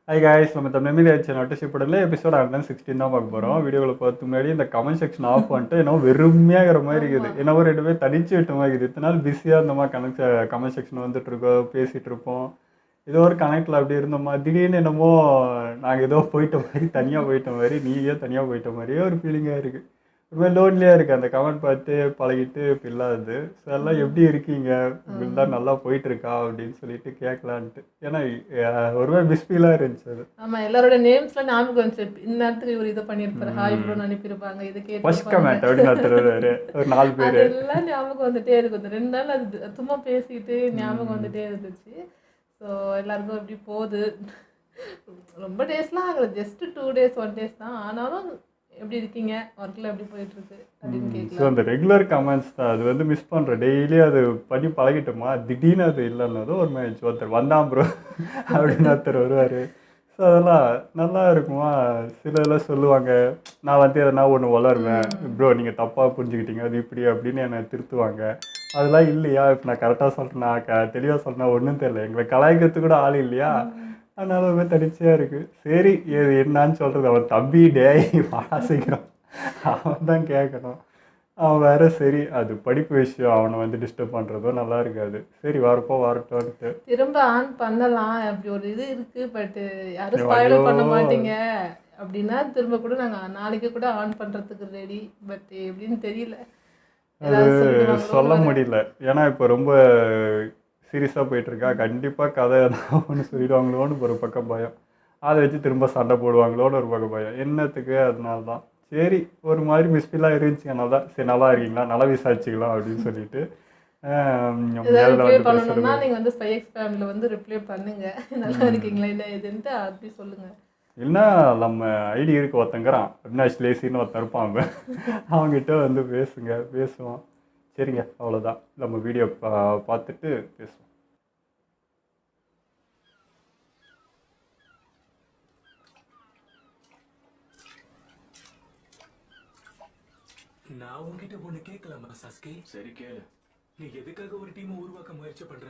Hi guys, நம்ம தமிழ் ஆச்சு நோட்டிஷிப்படில் episode 116 தான் பார்க்க போகிறோம். வீடியோவில் பார்த்து முன்னாடி இந்த கமெண்ட் செக்ஷன் ஆஃப் பண்ணிட்டு என்ன வெறுமையாகிற மாதிரி இருக்குது. என்னவோ ரெண்டு பேர் தனிச்சு விட்ட மாதிரி இருக்குது. இத்தனை நாள் பிஸியாக இருந்த மாதிரி கமெண்ட் செக்ஷன் வந்துட்டு இருக்கோம், பேசிகிட்டு இருப்போம். ஏதோ ஒரு கனெக்டில் அப்படி இருந்தோமா, திடீர்னு என்னமோ நாங்கள் ஏதோ போயிட்ட மாதிரி, தனியாக போயிட்ட மாதிரி, நீயே தனியாக போயிட்ட மாதிரியே ஒரு ஃபீலிங்காக இருக்குது. ரொம்ப லோன்லியாக இருக்குது. அந்த கமெண்ட் பார்த்து பழகிட்டு இப்போ இல்லாது. ஸோ எல்லாம் எப்படி இருக்கீங்க, உங்களுக்கு தான் நல்லா போயிட்டுருக்கா அப்படின்னு சொல்லிட்டு கேட்கலான்ட்டு. ஏன்னா ஒருவே மிஸ்ஃபீலாக இருந்துச்சு அது. ஆமாம், எல்லாரோட நேம்ஸ்லாம் ஞாபகம் வந்துச்சு. இந்த நேரத்துக்கு இவர் இதை பண்ணியிருப்பாரு, ஹாய் ப்ரோன்னு அனுப்பியிருப்பாங்க, இது கேட்டு ஃபர்ஸ்ட் கமெண்ட் அப்படின்னு ஒருத்தர் ஒரு 4 பேர் எல்லாம் ஞாபகம் வந்துட்டே இருக்கும். இந்த 2 நாள் அது சும்மா பேசிட்டு ஞாபகம் வந்துட்டே இருந்துச்சு. ஸோ எல்லாருக்கும் எப்படி போகுது, ரொம்ப டேஸ்லாம் ஆகலை, ஜஸ்ட் 2 days 1 days தான். ஆனாலும் எப்படி இருக்கீங்க, ஒர்க்கில் எப்படி போயிட்டுருக்கு அப்படின்னு ஸோ கேட்கலாம். அந்த ரெகுலர் கமெண்ட்ஸ் தான் அது வந்து மிஸ் பண்ணுறேன். டெய்லி அது பண்ணி பழகிட்டோமா, திடீர்னு அது இல்லைன்னதும் ஒரு மாதிரி ஒருத்தர் வந்தான் ப்ரோ அப்படின்னு ஒருத்தர் வருவார். ஸோ அதெல்லாம் நல்லா இருக்குமா. சில இதெல்லாம் சொல்லுவாங்க, நான் வந்து எதனா ஒன்று வளருவேன், ப்ரோ நீங்கள் தப்பாக புரிஞ்சுக்கிட்டீங்க அது இப்படி அப்படின்னு என்னை திருத்துவாங்க. அதெல்லாம் இல்லையா, இப்போ நான் கரெக்டாக சொல்கிறேன், நான் தெளிவாக சொல்கிறேன், ஒன்றும் தெரியல, எங்களை கலாய்க்கிறதுக்கு கூட ஆள் இல்லையா, அதனால ரொம்ப தனிச்சையாக இருக்குது. சரி இது என்னான்னு சொல்கிறது, அவன் தம்பி டேய் வாடா சீக்கிரம், அவன் தான் கேட்கணும். அவன் வேற சரி அது படிப்பு விஷயம், அவனை வந்து டிஸ்டர்ப் பண்ணுறதோ நல்லா இருக்காது. சரி வரப்போ வரட்டோன்ட்டு திரும்ப ஆன் பண்ணலாம், அப்படி ஒரு இது இருக்குது. பட்டு யாரும் ஸ்பாயில் பண்ண மாட்டீங்க அப்படின்னா திரும்ப கூட நாங்கள் நாளைக்கு கூட ஆன் பண்ணுறதுக்கு ரெடி. பட் எப்படின்னு தெரியல, அது சொல்ல முடியல. ஏன்னா இப்போ ரொம்ப சீரியஸாக போயிட்டுருக்கா, கண்டிப்பாக கதை தான் ஒன்று சொல்லிடுவாங்களோன்னு ஒரு பக்கம் பயம், அதை வச்சு திரும்ப சண்டை போடுவாங்களோன்னு ஒரு பக்கம் பயம். என்னத்துக்கு, அதனால தான் சரி ஒரு மாதிரி மிஸ்ஃபீலாக இருந்துச்சு. அதனால தான் சரி நல்லா இருக்கீங்களா, நல்லா விசாரிச்சுக்கலாம் அப்படின்னு சொல்லிட்டு பண்ணணும்னா நீங்கள் வந்து ஸ்பைஎக்ஸ் ஃபேமிலியில் வந்து ரிப்ளை பண்ணுங்க, நல்லா இருக்கீங்களா இல்லை எதுன்ட்டு அப்படி சொல்லுங்கள். இல்லைன்னா நம்ம ஐடி இருக்கு ஒருத்தங்கிறான் அவினாஷ் லேசின்னு ஒருத்தன் இருப்பான், அவங்ககிட்ட வந்து பேசுவோம். சரிங்க, அவ்வளோதான். நம்ம வீடியோ பார்த்துட்டு பேசுவோம். நான் உன்கிட்ட ஒண்ணு கேட்கலாமா சஸ்கி? சரி கேளு. நீ எதுக்காக ஒரு டீமை உருவாக்க முயற்சி பண்ற?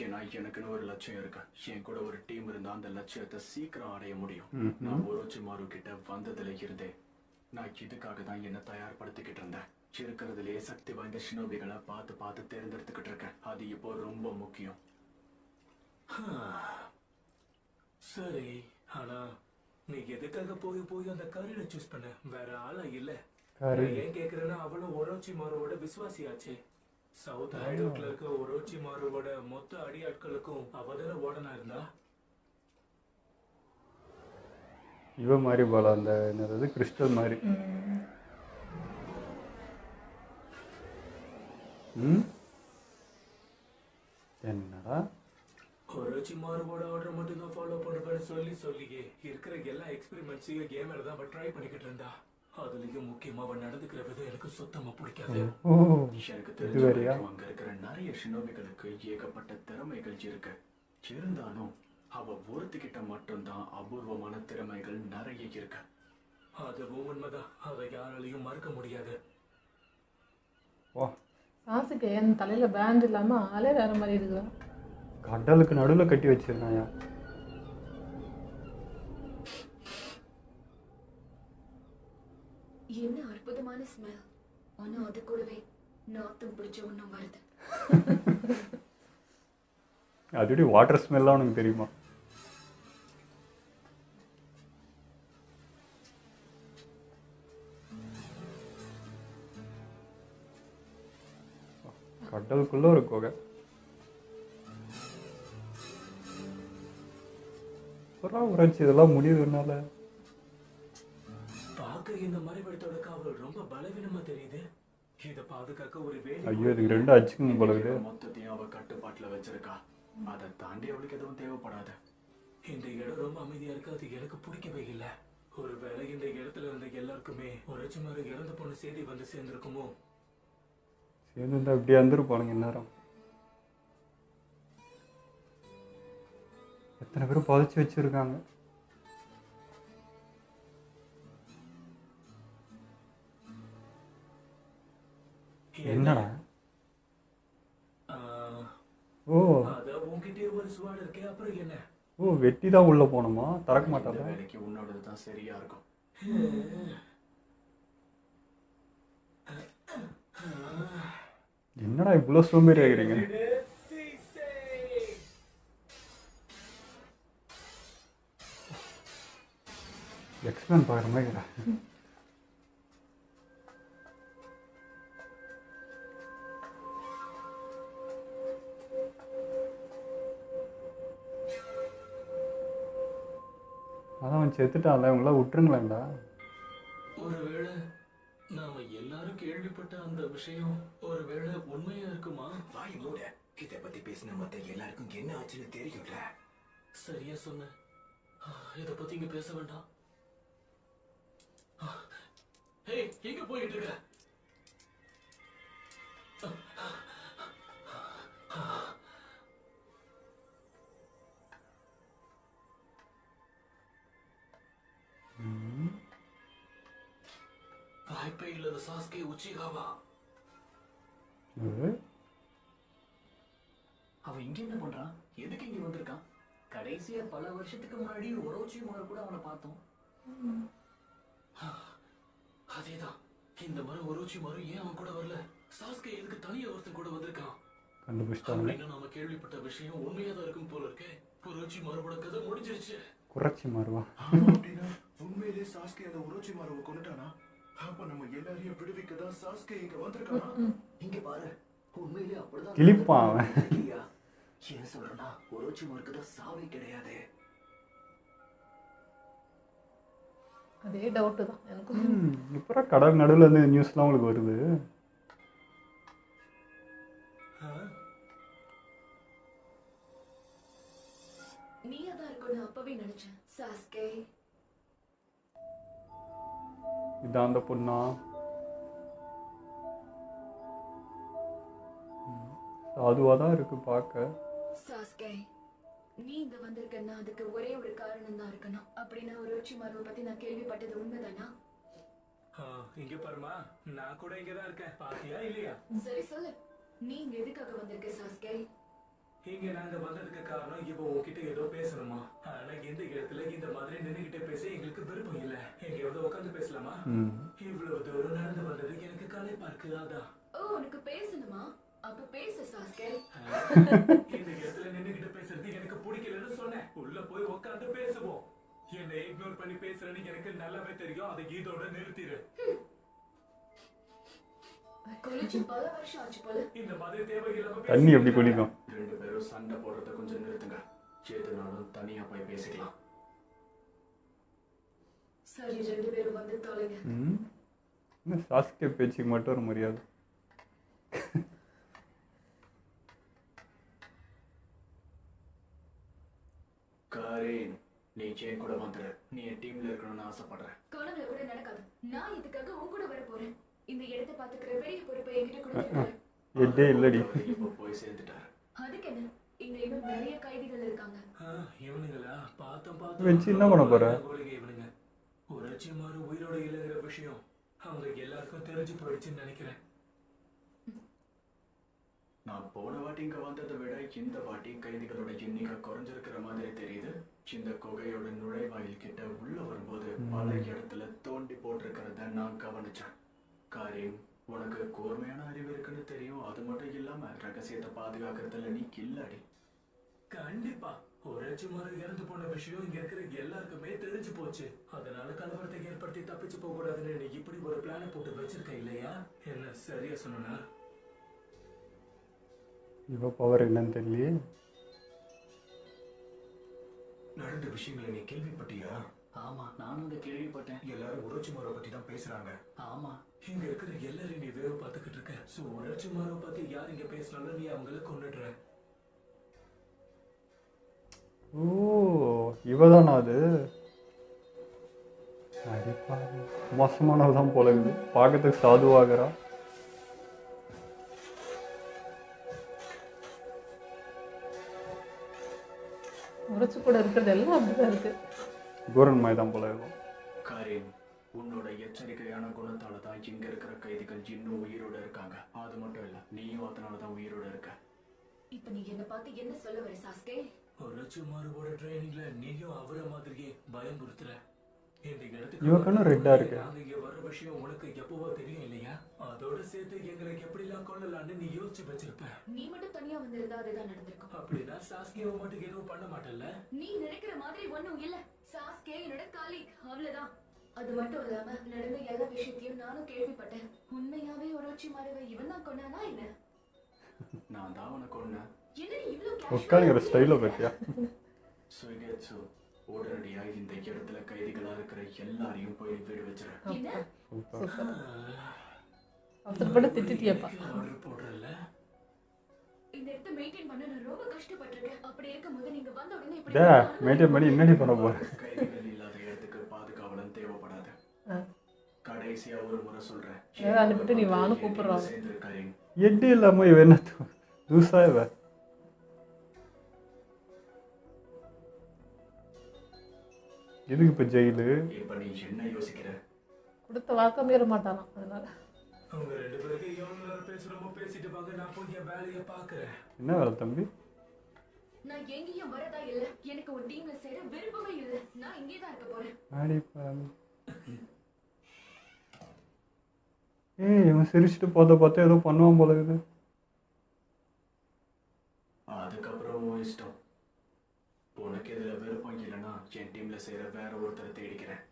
ஏன்னா எனக்குன்னு ஒரு லட்சியம் இருக்கு. என் கூட ஒரு டீம் இருந்தா அந்த லட்சியத்தை சீக்கிரம் அடைய முடியும். நான் ஒரோச்சிமாரு கிட்ட வந்ததுல இருந்தே நான் இதுக்காக தான் என்ன தயார்படுத்திக்கிட்டு இருந்தேன். இருக்கிறதுலேயே சக்தி வாய்ந்த ஷினோபிகளை பார்த்து தேர்ந்தெடுத்துக்கிட்டு இருக்கேன். அது இப்போ ரொம்ப முக்கியம். சரி, ஆனா நீ எதுக்காக போய் அந்த கரீனை சூஸ் பண்ண? வேற ஆளா இல்ல. ஏன் கேக்குறேன்னா அவளும் ஒரோச்சிமாரோட விசுவாசியாச்சு. சவுத் ஹைடோட்ல இருக்க ஒரோச்சிமாரோட மொத்த அடியாட்களுக்கும் அவதான ஓடனா இருந்தா. இவ மாதிரி போல அந்த என்னது கிறிஸ்டல் மாதிரி. என்னடா ஒரோச்சிமாரோட ஆர்டர் மட்டும் தான் ஃபாலோ பண்ணுவேன்னு சொல்லியே இருக்கிற எல்லா எக்ஸ்பெரிமெண்ட்ஸையும் கேம்ல தான் அவ ட்ரை பண்ணிக்கிட்டு இருந்தா. அதுலயும் முக்கியமா அவன் நடந்துக்கிற விதம் எனக்கு சுத்தமா பிடிக்காது. எனக்கு தெரிஞ்ச அங்க இருக்கிற நிறைய ஷினோபிகளுக்கு ஏகப்பட்ட திறமைகள் இருக்கு. இருந்தாலும் அவ ஒருத்திக்கிட்ட மட்டும்தான் அபூர்வமான திறமைகள் நிறைய இருக்கு. அதுவும் உண்மைதான், அதை யாராலையும் மறக்க முடியாது. சாசுக்கு என் தலையில பேண்ட் இல்லாம ஆளே வேற மாதிரி இருக்குதான். கடலுக்கு நடுவில் கட்டி வச்சிருக்காயா. என்ன அற்புதமான ஸ்மெல். ஆனா அது கூடவே நாத்தம் பிடிச்ச ஒன்றும் வருது. அதுடி வாட்டர் ஸ்மெல்லாம் உனக்கு தெரியுமா? கடலுக்குள்ள ஒரு குகை. உரைச்சி இதெல்லாம் முடியுதுனால இந்த மறைவிடத்தோட காவல் ரொம்ப பலவீனமா தெரியுது. இத பாதுகாக்க ஒரு வேலை. ஐயோ இதுக்கு 2 அச்சுக்கும் போலகுது. மொத்தத்தையும் அவ கட்டுப்பாட்டுல வச்சிருக்கா. அதை தாண்டி அவளுக்கு எதுவும் தேவைப்படாது. இந்த இடம் ரொம்ப அமைதியா இருக்கு, அது எனக்கு பிடிக்கவே இல்லை. ஒருவேளை இந்த இடத்துல இருந்த எல்லாருக்குமே ஒரோச்சிமாரு இறந்த பொண்ணு செய்தி வந்து சேர்ந்திருக்குமோ? சேர்ந்து அப்படியே வந்துருப்பானுங்க. இந்நேரம் எத்தனை பேரும் புதைச்சி வச்சிருக்காங்க. என்னடா? ஓ அத உன்கிட்ட ஒரு ஸ்வாட் இருக்கே, அப்புறம் என்ன? ஓ வெட்டி தான் உள்ளே போகணுமா? திறக்க இந்த மாட்டாங்க. வேலைக்கு உன்னோடது தான் சரியா இருக்கும். என்னடா இவ்வளோ சோம்பேறி ஆகிறீங்க? எக்ஸ்பிளைன் பார்க்குற மாதிரி இருக்கிறேன். அதான் அவன் செத்துட்டான்ல, இவங்களாம் விட்டுருங்களேன்டா. ஒருவேளை நாம எல்லாரும் கேள்விப்பட்ட அந்த விஷயம் ஒருவேளை உண்மையா இருக்குமா? வாய் மூட. இதை பத்தி பேசின மத்த எல்லாருக்கும் என்ன ஆச்சுன்னு தெரியும்ல. சரியா சொன்ன. இத பத்தி இங்க பேச வேண்டாம். ஹே, எங்க போயிட்டு இருக்க? வாய்ப்பே இல்லாத சாஸ்கே உச்சிகாவா. அவன் இங்க என்ன பண்றான்? எதுக்கு இங்க வந்திருக்கான்? கடைசியா பல வருஷத்துக்கு முன்னாடி ஒரோச்சிமாரு கூட அவனை பார்த்தோம். அதேதான். இந்த முறை ஒரோச்சிமாரு ஏன் அவன் கூட வரல? சாஸ்கே எதுக்கு தனியா ஒருத்தன் கூட வந்திருக்கான்? கண்டுபிடிச்சிட்டாங்க. அப்படின்னு நாம கேள்விப்பட்ட விஷயம் உண்மையா தான் இருக்கும் போல இருக்கே. ஒரோச்சிமாரோட கதை முடிஞ்சிருச்சு. குறைச்சி மாறுவா. அப்படின்னா உண்மையிலே சாஸ்கே அந்த உரோச்சிமாருவை கொண்டுட்டானா? அப்ப நம்ம எல்லாரையும் விடுவிக்க தான் சாஸ்கே இங்க வந்திருக்கானா? இங்க பாரு, உண்மையிலே அப்படிதான் கிளிப்பான் அவன். இல்லையா? ஏன் சொல்றேன்னா ஒரோச்சிமாருக்கு தான் சாவே கிடையாது. அதே டவுட்டு தான் எனக்கும். இப்போ கடல் நடுவில் இருந்து நியூஸ்லாம் உங்களுக்கு வருது. நீயா தான் இருக்கும்னு அப்பவே நினைச்சேன் சாஸ்கே. இதான் அந்த பொண்ணா? அதுவாக தான் இருக்கு பார்க்க. சாஸ்கே, நீ இங்க வந்திருக்கன்னா அதுக்கு ஒரே ஒரு காரணம் தான் இருக்கணும். அப்படின்னா ஒரோச்சிமாருவை பத்தி நான் கேள்விப்பட்டது உண்மைதானா? இங்க பாருமா, நான் கூட இங்கதான் இருக்கேன். பாத்தியா இல்லையா? சரி சொல்லு, நீ இங்க எதுக்காக வந்திருக்க சாஸ்கே? இங்க நாங்க வந்ததுக்கு காரணம் இப்போ உன்கிட்ட ஏதோ பேசணுமா? ஆனா இந்த இடத்துல இந்த மாதிரி நின்னுகிட்டே பேச எங்களுக்கு விருப்பம் இல்ல. எங்கேயாவது உட்காந்து பேசலாமா? இவ்வளவு தூரம் நடந்து வந்தது எனக்கு களைப்பா இருக்கு. அதான். ஓ, உனக்கு பேசணுமா? அப்ப பேசு சாஸ்கே. இந்த இடத்துல நின்னுகிட்டு பேசுறது எனக்கு பிடிக்கலன்னு சொன்னேன். உள்ள போய் உட்காந்து பேசுவோம். என்னை இக்னோர் பண்ணி பேசுறேன்னு எனக்கு நல்லாவே தெரியும். அதை இதோட நிறுத்திடு. குளிச்சு பல வருஷம் ஆச்சு போல. இந்த மாதிரி தேவையில்லாம தண்ணி எப்படி குளிக்கும்? ரெண்டு பேரும் சண்டை போடுறத கொஞ்சம் நிறுத்துங்க. சேதுனாலும் தனியா போய் பேசிக்கலாம். சரி, ரெண்டு பேரும் வந்து தொலைங்க. இன்னும் சாஸ்கே பேச்சுக்கு மட்டும் ஒரு மரியாதை. காரேன், நீ ஜெயின் கூட வந்துரு. நீ என் டீம்ல இருக்கணும்னு ஆசைப்படுறேன். கனவுல கூட நடக்காது. நான் இதுக்காக உன் கூட வர போறேன். இந்த இடத்தை பாத்துக்கிற பெரிய பொறுப்பை என்கிட்ட கொடுத்துருக்காரு. எட்டே இல்லடி. இப்போ போய் சேர்ந்துட்டாரு. அதுக்கு என்ன, இங்க இன்னும் நிறைய கைதிகள் இருக்காங்க. இவனுங்களா? பார்த்தோம் வச்சு என்ன பண்ண போற? இவனுங்க ஒரோச்சிமாரு உயிரோட இல்லைங்கிற விஷயம் அவங்க எல்லாருக்கும் தெரிஞ்சு போயிடுச்சுன்னு நினைக்கிறேன். நான் போன வாட்டி இங்க வந்ததை விட இந்த வாட்டி கைதிகளோட எண்ணிக்கை குறைஞ்சிருக்கிற மாதிரி தெரியுது. இந்த குகையோட நுழைவாயில் கிட்ட உள்ள வரும்போது பல இடத்துல தோண்டி போட்டிருக்கிறத நான் கவனிச்சேன். காரின், உனக்கு கூர்மையான அறிவு இருக்குன்னு தெரியும். அது மட்டும் இல்லாம ரகசியத்தை பாதுகாக்கிறதுல நீ கில்லாடி. கண்டிப்பா ஒரோச்சிமாரு இறந்து போன விஷயம் இங்க இருக்கிற எல்லாருக்குமே தெரிஞ்சு போச்சு. அதனால கலவரத்தை ஏற்படுத்தி தப்பிச்சு போக கூடாதுன்னு நீ இப்படி ஒரு பிளான போட்டு வச்சிருக்க இல்லையா? என்ன சரியா சொன்னா? இவ பவர் என்னன்னு தெரியலையே. நடந்த விஷயங்களை நீ கேள்விப்பட்டியா? ஆமா, நானும் அதை கேள்விப்பட்டேன். எல்லாரும் ஒரோச்சிமாரை பத்தி தான் பேசுறாங்க. ஆமா, இங்க இருக்கிற எல்லாரும் நீ வேவு பார்த்துக்கிட்டு இருக்க. சோ ஒரோச்சிமாரை பத்தி யார் இங்க பேசினாலும் நீ அவங்கள கொண்டுடுற. ஓ, இவதானா அது? அடிப்பா, மோசமானவதான் போல இருக்குது. பார்க்கறதுக்கு சாதுவாகிறா. உரைச்சு கூட இருக்கிறது எல்லாம் அப்படிதான் இருக்கு. கோரன் மாதிரி தான் போல இருக்கும். காரின், உன்னோட எச்சரிக்கையான குணத்தால தான் இங்க இருக்கிற கைதிகள் இன்னும் உயிரோட இருக்காங்க. அது மட்டும் இல்ல, நீயும் அதனால தான் உயிரோட இருக்க. இப்ப நீ என்ன பார்த்து என்ன சொல்ல வர சாஸ்கே? ஒரோச்சிமாரோட ட்ரைனிங்ல நீயும் அவரை மாதிரியே பயமுறுத்துற. இந்த இடத்துக்கு இவன் கண்ணும் ரெட்டா இருக்கு. நாங்க இங்க வர விஷயம் உனக்கு எப்பவோ தெரியும் இல்லையா? அதோட சேர்த்து எங்களை எப்படிலாம் கொள்ளலாம்னு நீ யோசிச்சு வச்சிருப்ப. நீ மட்டும் தனியா வந்திருந்தா அதுதான் நடந்திருக்கும். அப்படின்னா சாஸ்கியாவை மட்டும் எதுவும் பண்ண மாட்டல்ல? நீ நினைக்கிற மாதிரி ஒண்ணும் இல்ல. சாஸ்கே என்னோட காலீக், அவ்வளவுதான். அது மட்டும் இல்லாம நடந்த எல்லா விஷயத்தையும் நானும் கேள்விப்பட்டேன். உண்மையாவே ஒரோச்சிமாருவை இவன் தான் கொண்டானா என்ன? நான் தான் அவனை கொன்னேன். என்னடி இவ்ளோ உட்காந்துக்கிற ஸ்டைல பத்தியா? சுகேட்சு உடனடியா இந்த இடத்துல கைதிகளா இருக்கிற எல்லாரையும் போய் வீடு வச்சிரு. என்ன? அவசரப்பட்டு திட்டிட்டியப்பா. ஆர்டர் போடுறல. இந்த இடத்தை மெயின்டைன் பண்ண நான் ரொம்ப கஷ்டப்பட்டிருக்கேன். அப்படி இருக்கும்போது நீங்க வந்த உடனே இப்படி டே மெயின்டைன் பண்ணி என்னடி பண்ண போற? கைதிகள் இல்லாத இடத்துக்கு பாதுகாவலன் தேவைப்படாது. கடைசியா ஒரு முறை சொல்றேன். வேற அனுப்பிட்டு நீ வான்னு கூப்பிடுறான். சேர்ந்திருக்காரேன். எட்டு இல்லாம இவ என்ன தூசா இவ? எதுக்கு இப்ப ஜெயிலு? இப்ப நீ என்ன யோசிக்கிற? கொடுத்த வாக்க மீற மாட்டானாம், அதனால. அவங்க ரெண்டு பேருக்கு எவ்வளவு நேரம் பேசுறோமோ பேசிட்டு வாங்க, நான் போய் என் வேலையை பாக்குறேன். என்ன வேலை தம்பி? நான் எங்கேயும் வரதா இல்ல. எனக்கு ஒரு டீம்ல சேர விருப்பமே இல்ல. நான் இங்கே தான் இருக்க போறேன். ஆடி பாவி. ஏய் இவன் சிரிச்சுட்டு போத பார்த்தா ஏதோ பண்ணுவான் போல இருக்குது. அதுக்கப்புறம் உன் இஷ்டம். உனக்கு இதுல விருப்பம் இல்லைன்னா என் டீம்ல சேர வேற ஒருத்தரை தேடிக்கிறேன்.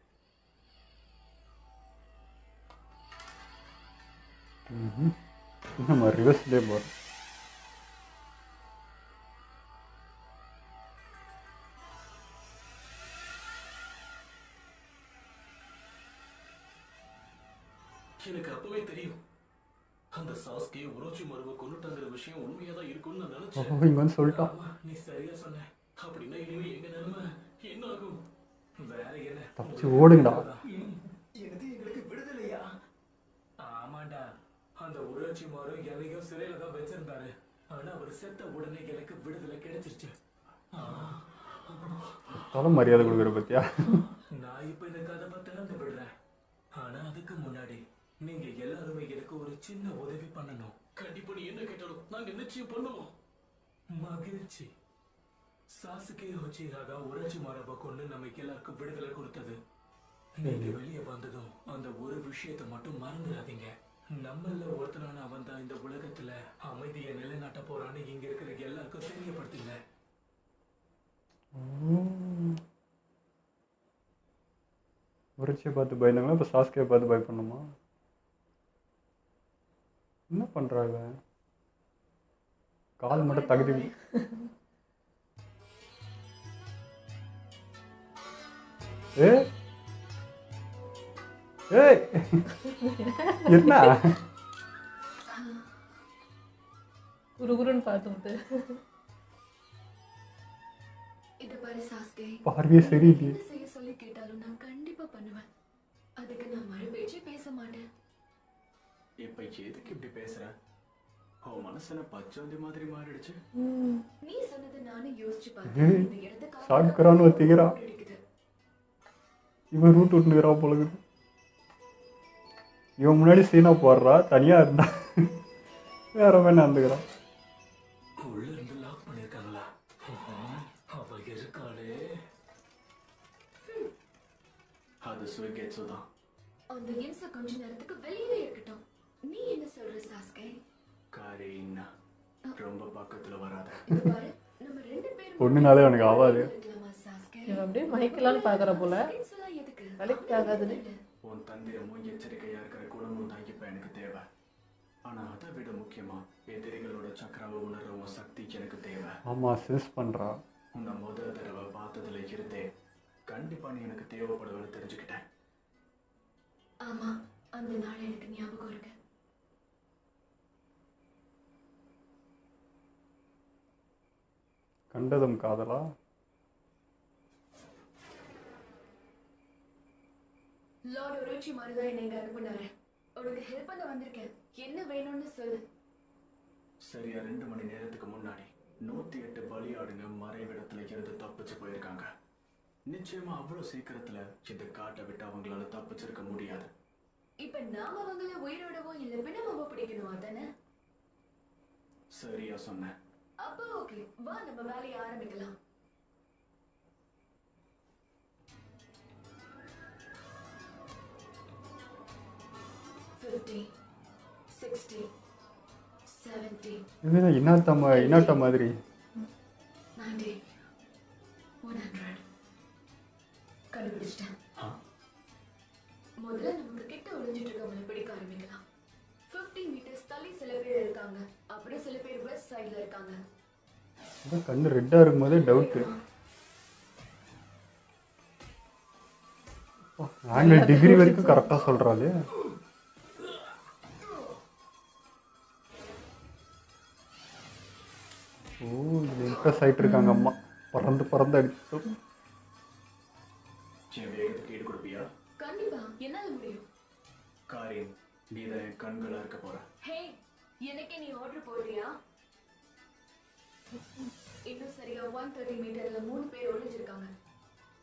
நம்ம ரிவர்ஸ்லேயே போகிறோம். எனக்கு அப்பவே தெரியும் அந்த சாஸ்கே ஒரோச்சிமாருவை கொன்னுட்டாங்கிற விஷயம் உண்மையா தான் இருக்கும்னு நான் நினைச்சேன். இங்க வந்து சொல்லிட்டான். ஆமா, நீ சரியா சொன்ன. அப்படின்னா இனிமே எங்க நிலைமை என்ன ஆகும்? வேற என்ன? தப்பிச்சு ஓடுங்கடா. எங்களுக்கு விடுதலையா? ஆமாண்டா, அந்த ஒரோச்சிமாரு என்னையும் சிறையில தான் வச்சிருந்தாரு. ஆனா அவர் செத்த உடனே எனக்கு விடுதலை கிடைச்சிருச்சு. தலை மரியாதை கொடுக்குற பத்தியா? நான் இப்ப இந்த கதவை திறந்து விடுறேன். ஆனா அதுக்கு முன்னாடி நீங்க எல்லாருமே எனக்கு ஒரு சின்ன உதவி பண்ணணும். கண்டிப்பா நீ என்ன கேட்டாலும் நாங்க நிச்சயம் பண்ணுவோம். மகிழ்ச்சி. சாசுகே ஹொச்சிஹா தான் ஒரோச்சிமாருவை கொண்டு நமக்கு எல்லாருக்கும் விடுதலை கொடுத்தது. நீங்க வெளியே வந்ததும் அந்த ஒரு விஷயத்தை மட்டும் மறந்துடாதீங்க. நம்மள ஒருத்தனான அவன் தான் இந்த உலகத்துல அமைதியை நிலைநாட்ட போறான்னு இங்க இருக்கிற எல்லாருக்கும் தெரியப்படுத்துங்க. உரிச்சியை பார்த்து பயந்தாங்களா? இப்போ சாஸ்கியை பார்த்து பயப்படணுமா? என்ன பண்றாங்க? கால் மட்டும் தகுதி. ஏய் ஏய் என்ன குறுகுறுன்னு பார்த்துட்டு இத பாரு சாஸ்கே. பார்வையே சரியில்லையே. என்ன செய்ய சொல்லி கேட்டாலும் நான் கண்டிப்பா பண்ணுவேன். அதுக்கு நான் மறு பேச்சே பேச மாட்டேன். இப்ப எதுக்கு இப்படி பேசுற? உன் மனசுன பச்சோந்தி மாதிரி மாறிடுச்சு. நீ சொன்னது நானும் யோசிச்சு பார்த்தேன். இந்த இடத்துக்கு சாப்பிட்றான்னு ஒத்திக்கிறா. இவன் ரூட் விட்டுக்கிறா போலகுது. இவன் முன்னாடி சீனா போடுறா, தனியா இருந்தா வேற வேணா இருந்துக்கிறான். உள்ள இருந்து லாக் பண்ணிருக்காங்களா? அவ இருக்காளே. அது சுகேட்சு தான். அந்த இன்சா கொஞ்ச நேரத்துக்கு வெளியவே இருக்கட்டும். நீ என்ன சொல்ற சாஸ்கே? காரேனா ரொம்ப பக்கத்துல வராத. இத பாரு, நம்ம ரெண்டு பேரும் பொண்ணுனாலே அவனுக்கு ஆவாது. இருக்கலாமா சாஸ்கே? இவன் அப்படியே மயக்கலான்னு பார்க்குற போல. இன்சா எதுக்கு? வேலைக்கு ஆகாதுன்னு. உன் தந்திரமும் எச்சரிக்கையா இருக்கிற குணமும் தான் இப்ப எனக்கு தேவை. ஆனா அதை விட முக்கியமா எதிரிகளோட சக்கராவை உணர்ற உன் சக்தி எனக்கு தேவை. ஆமா சென்ஸ் பண்றா. உன்னை முதல் தடவை பார்த்ததுல இருந்தே கண்டிப்பா நீ எனக்கு தேவைப்படுவேன்னு தெரிஞ்சுக்கிட்டேன். ஆமா, அந்த நாள் எனக்கு ஞாபகம் இருக்கு. கண்டதும் காதலா? லார்ட் ஒரோச்சிமாரு தான் என்னை இங்க அனுப்புனாரு. உனக்கு ஹெல்ப் பண்ண வந்திருக்கேன். என்ன வேணும்னு சொல்லு. சரியா 2 மணி நேரத்துக்கு முன்னாடி 108 பலியாடுங்க மறைவிடத்துல இருந்து தப்பிச்சு போயிருக்காங்க. நிச்சயமா அவ்வளவு சீக்கிரத்துல இந்த காட்டை விட்டு அவங்களால தப்பிச்சிருக்க முடியாது. இப்ப நாம அவங்கள உயிரோடவோ இல்ல பிணமாவோ பிடிக்கணும், அதானே? சரியா சொன்ன. அப்போ ஓகே, வா நம்ம வேலையை ஆரம்பிக்கலாம். 50, 60, 70, இது இன்னாட்ட மாதிரி 90, 100. கண்டுபிடிச்சிட்டேன். முதல்ல நமக்கு கிட்ட ஒளிஞ்சிட்டு இருக்கவங்களை பிடிக்க ஆரம்பிக்கலாம். 50 மீட்டர்ஸ் தள்ளி சில பேர் இருக்காங்க, அப்புறம் சில பேர் வெஸ்ட் சைடுல இருக்காங்க. கண்ணு ரெட்டாக இருக்கும்போதே டவுட்டு. ஆங்கிள் டிகிரி வரைக்கும் கரெக்டாக சொல்கிறாள். ஓ இது இம்ப்ரெஸ் ஆகிட்டு இருக்காங்க அம்மா. பறந்து அடிச்சு. என் வேகத்துக்கு ஈடு கொடுப்பியா? கண்டிப்பா, என்னால முடியும். காரின், நீ தான் என் கண்களா இருக்க போற. ஹே, எனக்கே நீ ஆர்டர் போடுறியா? இன்னும் சரியா 130 மீட்டர்ல 3 பேர் ஒளிஞ்சிருக்காங்க.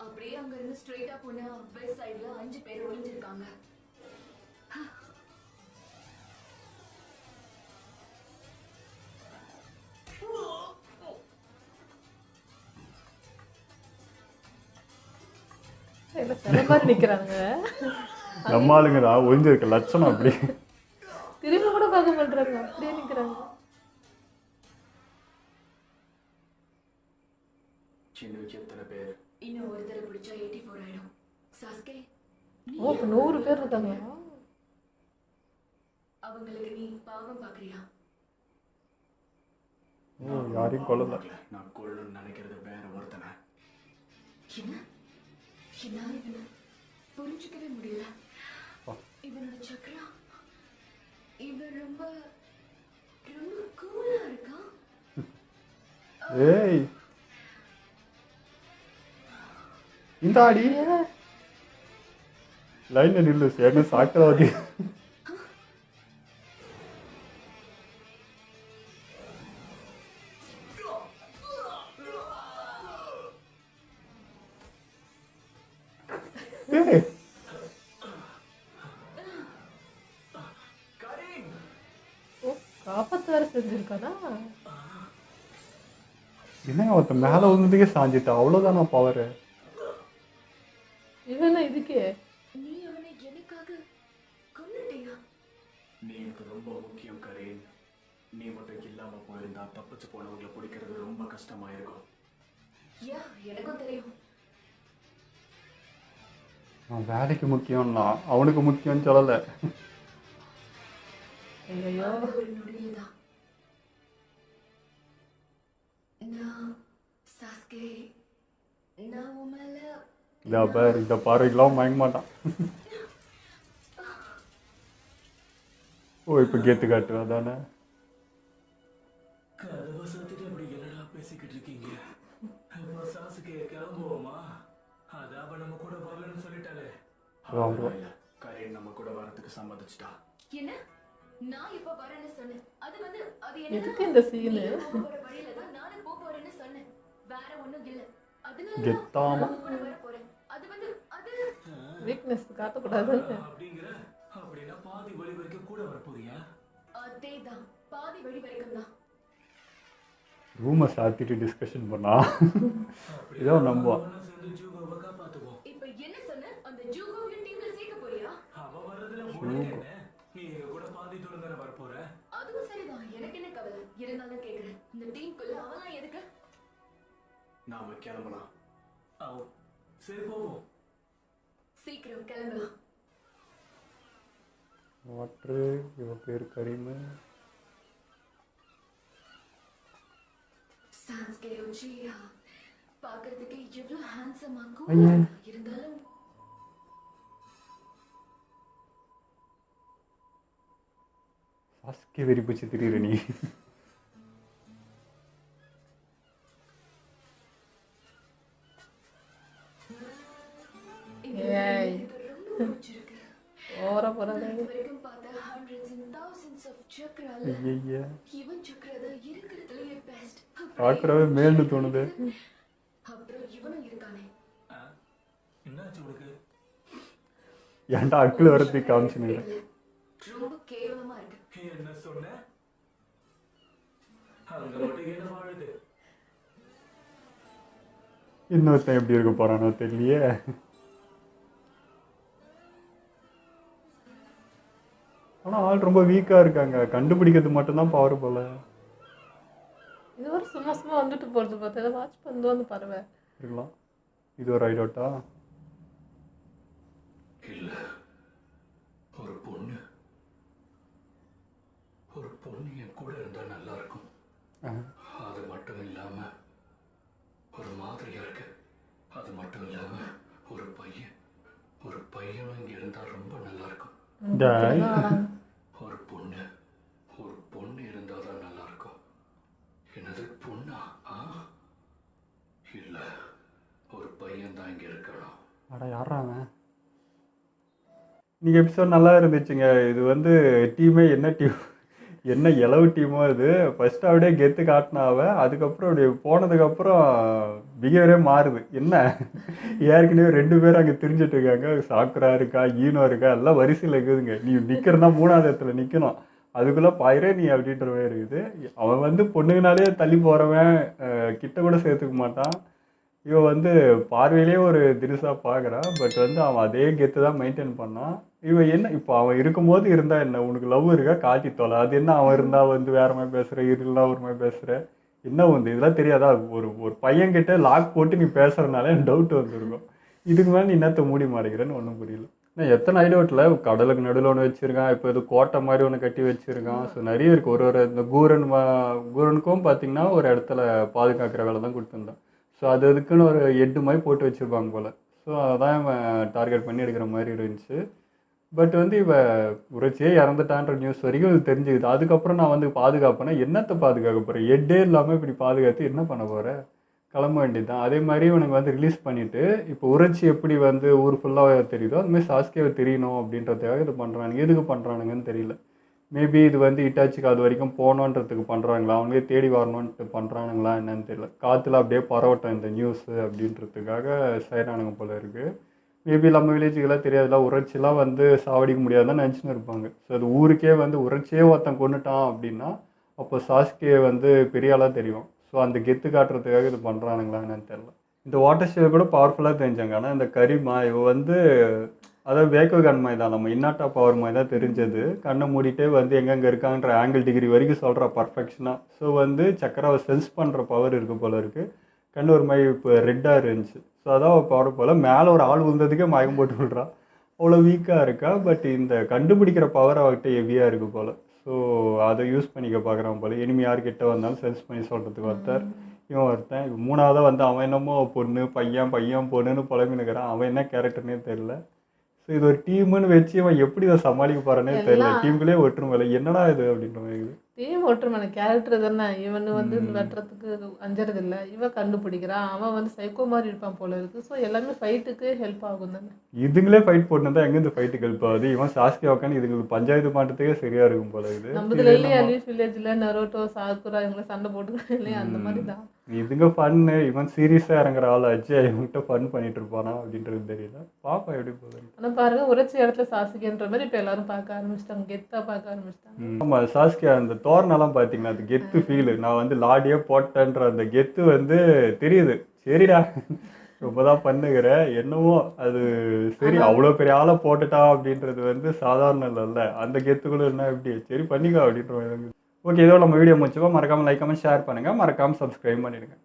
அப்படியே அங்க இருந்து ஸ்ட்ரெயிட்டா போனா வெஸ்ட் சைடுல 5 பேர் ஒளிஞ்சிருக்காங்க. இல்ல சில மாதிரி நிக்கிறாங்க. நம்ம ஆளுங்க தான் ஒளிஞ்சிருக்க லட்சணம் அப்படி. திரும்பி கூட பார்க்க மாட்டாங்க, அப்படியே நிக்கிறாங்க. சின்ன எத்தனை பேர்? இன்னும் ஒருத்தரை பிடிச்சா 84 ஆயிடும். சாஸ்கே, ஓ இப்ப 100 பேர் இருக்காங்க. அவங்களுக்கு நீ பாவம் பாக்குறியா? ஓ யாரையும் கொல்லல. நான் கொள்ளணும்னு நினைக்கிறது வேற ஒருத்தனை. என்ன? என்னால இவனை புரிஞ்சுக்கவே முடியல. இவனோட சக்கரா, இவன் ரொம்ப ரொம்ப கூலா இருக்கான். ஏய் இந்த ஆடி லைன்ல நில்லு சேன சாக்கராதி. ஏய் ஓ காப்பாத்து வேற செஞ்சிருக்கானா? என்னங்க ஒருத்தன் மேலே விழுந்ததுக்கே சாஞ்சிட்டா. அவ்வளோதானா பவர்? இவனா இதுக்கே? நீ அவனை எனக்காக கொன்னுட்டியா? நீ எனக்கு ரொம்ப முக்கியம் கரீன். நீ மட்டும் இல்லாம போயிருந்தா தப்பிச்சு போனவங்களை பிடிக்கிறது ரொம்ப கஷ்டமா இருக்கும். யா, எனக்கும் தெரியும். நான் வேலைக்கு முக்கியம்னா அவனுக்கு முக்கியம்னு சொல்லலை. ஐயோ அந்த ஒரு நொடியில தான் நான் சாஸ்கே, நான் உன் மேல இந்த பார்வைக்கெல்லாம் மயங்க மாட்டான். ஓ இப்போ கேத்து காட்டுவா தானே. கதவை சாத்திட்டு அப்படி என்னடா பேசிக்கிட்டு இருக்கீங்க? இப்போ சாசுக்கு கிளம்புவோமா? அதான் அவ நம்ம கூட வரலன்னு சொல்லிட்டாலே. பரவாயில்ல, கரீன் நம்ம கூட வரதுக்கு சம்மதிச்சிட்டா. என்ன? நான் இப்ப வரேன்னு சொன்னேன். அது எதுக்கு என்ன? இந்த சீனு? போற வழியில தான் நானும் போறேன்னு சொன்னேன். வேற ஒண்ணும் இல்ல. அதனால கெத்தாம. நான் கூட வர போறேன். அது வீக்னஸ் காட்டக்கூடாதுன்னு. அப்படிங்கிற அப்படின்னா பாதி வழி வரைக்கும் கூட வர போறியா? அதேதான், பாதி வழி வரைக்கும் தான். ரூமை சாத்திட்டு டிஸ்கஷன் பண்ணா இதோ நம்புவான். சேர்ந்து ஜூகோவை காப்பாத்துவோம். இப்ப என்ன சொன்ன? அந்த ஜூகோவின் டீம்ல சேர்க்க போறியா? அவ வர்றதுல உனக்கு என்ன? நீ எங்க கூட பாதி தூரம் தானே வர போற? அதுவும் சரிதான், எனக்கு என்ன கவலை. இருந்தாலும் கேக்குறேன், இந்த டீமுக்குள்ள அவெல்லாம் எதுக்கு? நாம கிளம்பலாம். சரி போவோம். சீக்கிரம் கிளம்பலாம். வாட்ரு இவ பேர் கரீமு. சான்ஸ்கே உச்சியா பாக்குறதுக்கு எவ்வளவு ஹேண்ட்ஸமா ஐயா. இருந்தாலும் சாஸ்கே வெறி பிடிச்சி திடீர் நீ. ஏய். எனக்கு ரொம்ப பிடிச்சிருக்கு. ஓவரா போறாங்க. இது வரைக்கும் பார்த்த hundreds and thousands of சக்கரால ஐயா இவன் சக்கரதா இருக்கிறதுலயே பெஸ்ட். பார்க்கறவே மேல்னு தோணுது. அப்புறம் இவனும் இருக்கானே. என்னாச்சு உனக்கு? ஏன்டா அக்கில் வரதுக்கு காமிச்சுன்னு. ரொம்ப கேவலமா இருக்கு. என்ன சொன்ன? அங்க மட்டும் என்ன வாழுது? இன்னொருத்தன் எப்படி இருக்க போறானோ தெரியலையே. ஆனால் ஆள் ரொம்ப வீக்காக இருக்காங்க, கண்டுபிடிக்கிறது மட்டும்தான் பவர் போல இது ஒரு சும்மா சும்மா வந்துட்டு போகிறது பார்த்தா ஏதோ வாட்ச் பண்ணுவோன்னு பரவாயில்ல இருக்கலாம். இது ஒரு ஐடோட்டா. இல்ல, ஒரு பொண்ணு என் கூட இருந்தா நல்லா இருக்கும். அது மட்டும் இல்லாம ஒரு மாதிரியா இருக்கு. அது மட்டும் இல்லாம ஒரு பையனும் இங்க இருந்தா ரொம்ப நல்லா இருக்கும். ஒரு பொண்ணு இருந்தாதான் நல்லா இருக்கும். என்னது பொண்ணா? இல்ல, ஒரு பையன் தான் இங்க இருக்கணும். அட யாராங்க? நீங்கள் எபிசோட் நல்லா இருந்துச்சுங்க. இது வந்து டீமே என்ன டீம், என்ன இளவு டீமோ இது. ஃபர்ஸ்ட் அப்படியே கெத்து காட்டினாவ, அதுக்கப்புறம் அப்படியே போனதுக்கப்புறம் பிஹேவியரே மாறுது. என்ன ஏற்கனவே 2 பேர் அங்கே திரிஞ்சிட்டு இருக்காங்க. சாக்குரா இருக்கா, ஈனோ இருக்கா, எல்லாம் வரிசையில் இருக்குதுங்க. நீ நிற்கிறனா 3வது இடத்துல நிற்கணும், அதுக்குள்ளே பாயிரே நீ அப்படின்ற மாதிரி இருக்குது. அவன் வந்து பொண்ணுங்கனாலே தள்ளி போகிறவன், கிட்ட கூட சேர்த்துக்க மாட்டான். இவன் வந்து பார்வையிலே ஒரு திரிசாக பார்க்குறான். பட் வந்து அவன் அதே கெத்து தான் மெயின்டைன் பண்ணான். இவன் என்ன இப்போ அவன் இருக்கும்போது இருந்தா என்ன, உனக்கு லவ் இருக்கா காட்டி தொலை. அது என்ன அவன் இருந்தால் வந்து வேற மாதிரி பேசுகிற, இருந்தா ஒரு மாதிரி பேசுகிற, என்ன வந்து இதெல்லாம் தெரியாதா? ஒரு பையன்கிட்ட லாக் போட்டு நீ பேசுறதுனால எனக்கு டவுட் வந்துருக்கும். இதுக்கு மேலே நீ என்னத்தை மூடி மாட்டேங்கிறேன்னு ஒன்றும் புரியல. நான் எத்தனை ஐடோட்டில் கடலுக்கு நடுவில் ஒன்று வச்சுருக்கான், இப்போ இது கோட்டை மாதிரி ஒன்று கட்டி வச்சுருக்கான். ஸோ நிறைய இருக்குது. ஒரு இந்த கூரனுக்கும் பார்த்தீங்கன்னா ஒரு இடத்துல பாதுகாக்கிற வேலை தான் கொடுத்துருந்தான். ஸோ அதுக்குன்னு ஒரு எட்டு மாதிரி போட்டு வச்சுருப்பாங்க போல். ஸோ அதான் இவன் டார்கெட் பண்ணி எடுக்கிற மாதிரி இருந்துச்சு. பட் வந்து இவன் உரைச்சியே இறந்துட்டான்ற நியூஸ் வரைக்கும் இது தெரிஞ்சுக்குது. அதுக்கப்புறம் நான் வந்து பாதுகாப்பேன்னா என்னத்தை பாதுகாக்க போகிறேன்? ஹெட்டே இல்லாமல் இப்படி பாதுகாத்து என்ன பண்ண போகிறேன்? கிளம்ப வேண்டியது தான். அதே மாதிரி இவனுக்கு வந்து ரிலீஸ் பண்ணிவிட்டு இப்போ உரைச்சி எப்படி வந்து ஊர் ஃபுல்லாக தெரியுதோ அதுமாதிரி சாஸ்கேவை தெரியணும் அப்படின்றதுக்காக இது பண்ணுறானுங்க. எதுக்கு பண்ணுறானுங்கன்னு தெரியல. மேபி இது வந்து இட்டாச்சிக்கு அது வரைக்கும் போகணுன்றதுக்கு பண்ணுறாங்களா, அவங்களே தேடி வரணுன்ட்டு பண்ணுறானுங்களா என்னன்னு தெரியல. காற்றுல அப்படியே பரவட்டும் இந்த நியூஸு அப்படின்றதுக்காக செய்கிறானுங்க போல இருக்குது. மேபி நம்ம வில்லேஜுக்கெல்லாம் தெரியாதுல, உரைச்சிலாம் வந்து சாவடிக்க முடியாதுன்னு நினச்சின்னு இருப்பாங்க. ஸோ அது ஊருக்கே வந்து உரைச்சியே ஒருத்தன் கொண்டுட்டான் அப்படின்னா அப்போ சாஸ்கே வந்து பெரிய ஆளாக தெரியும். ஸோ அந்த கெத்து காட்டுறதுக்காக இது பண்ணுறானுங்களா என்னன்னு தெரியல. இந்த வாட்டர் ஷேவ் கூட பவர்ஃபுல்லாக தெரிஞ்சாங்க. ஆனால் இந்த கரிமா இவ வந்து அதாவது வேக்கோ கன் மாதிரி தான், நம்ம இன்னாட்டா பவர் மாதிரி தான் தெரிஞ்சது. கண்ணை மூடிட்டே வந்து எங்கெங்கே இருக்காங்கன்ற ஆங்கிள் டிகிரி வரைக்கும் சொல்கிற பர்ஃபெக்ஷனாக. ஸோ வந்து சக்கராவை சென்ஸ் பண்ணுற பவர் இருக்குது போல இருக்குது. கண்ணு ஒரு மாதிரி இப்போ ரெட்டாக இருந்துச்சு. ஸோ அதான் பவர் போல் மேலே ஒரு ஆள் விழுந்ததுக்கே மயக்கம் போட்டு விட்றா. அவ்வளோ வீக்காக இருக்கா. பட் இந்த கண்டுபிடிக்கிற பவர் அவர்கிட்ட ஹெவியாக இருக்குது போல். ஸோ அதை யூஸ் பண்ணிக்க பார்க்குறான் போல். இனிமேல் யார்கிட்ட வந்தாலும் சென்ஸ் பண்ணி சொல்கிறதுக்கு ஒருத்தர் இவன் ஒருத்தன். 3ஆவதாக வந்து அவன் என்னமோ பொண்ணு பையன் பொண்ணுன்னு புலம்பினுக்கிறான். அவன் என்ன கேரக்டர்னே தெரில. ஸோ இது ஒரு டீம்னு வச்சு இவன் எப்படி இதை சமாளிக்க போகிறானே தெரியல. டீமுக்குள்ளே ஒற்றுமை இல்லை, என்னடா இது அப்படின்ற மாதிரி இருக்குது. டீம் ஒற்றுமை கேரக்டர் தானே. இவன் வந்து வெட்டுறதுக்கு அஞ்சறது இல்லை, இவன் கண்டுபிடிக்கிறான். அவன் வந்து சைக்கோ மாதிரி இருப்பான் போல இருக்கு. ஸோ எல்லாமே ஃபைட்டுக்கு ஹெல்ப் ஆகும் தானே. இதுங்களே ஃபைட் போட்டுருந்தா எங்கேருந்து ஃபைட்டுக்கு ஹெல்ப் ஆகுது? இவன் சாஸ்கே உட்காந்து இதுங்களுக்கு பஞ்சாயத்து பண்ணுறதுக்கே சரியா இருக்கும் போல இருக்குது. நம்மதுல இல்லையா லீஃப் வில்லேஜ்ல நரோட்டோ சாக்குரா இவங்களை சண்டை போட்டுக்கலாம் இல்லையா, அந்த மாதிரி தான் இதுங்க ஃபன்னு. இவன் சீரியஸாக இறங்குற ஆள் ஆச்சு, இவன்கிட்ட ஃபன் பண்ணிட்டு இருப்பானா அப்படின்றது தெரியல. பாப்பா எப்படி போகுது. ஆனால் பாருங்க உரைச்சி இடத்துல சாஸ்கேன்ற மாதிரி இப்போ எல்லாரும் பார்க்க ஆரம்பிச்சிட்டாங்க, கெத்தாக பார்க்க ஆரம்பிச்சிட்டாங்க. ஆமாம், சாஸ்கே அந்த தோரணெல்லாம் பார்த்தீங்கன்னா அது கெத்து ஃபீலு. நான் வந்து லாடியே போட்டேன்ற அந்த கெத்து வந்து தெரியுது. சரிடா ரொம்ப தான் பண்ணுகிறேன் என்னவோ அது சரி, அவ்வளோ பெரிய ஆளை போட்டுட்டான் அப்படின்றது வந்து சாதாரண இல்லைல்ல. அந்த கெத்துக்குள்ள என்ன எப்படி சரி பண்ணிக்கோ அப்படின்ற மாதிரி. ஓகே, இதோ நம்ம வீடியோ முடிச்சுக்கோ. மறக்காமல் லைக் கமெண்ட் ஷேர் பண்ணுங்கள், மறக்காமல் சப்ஸ்கிரைப் பண்ணிடுங்க.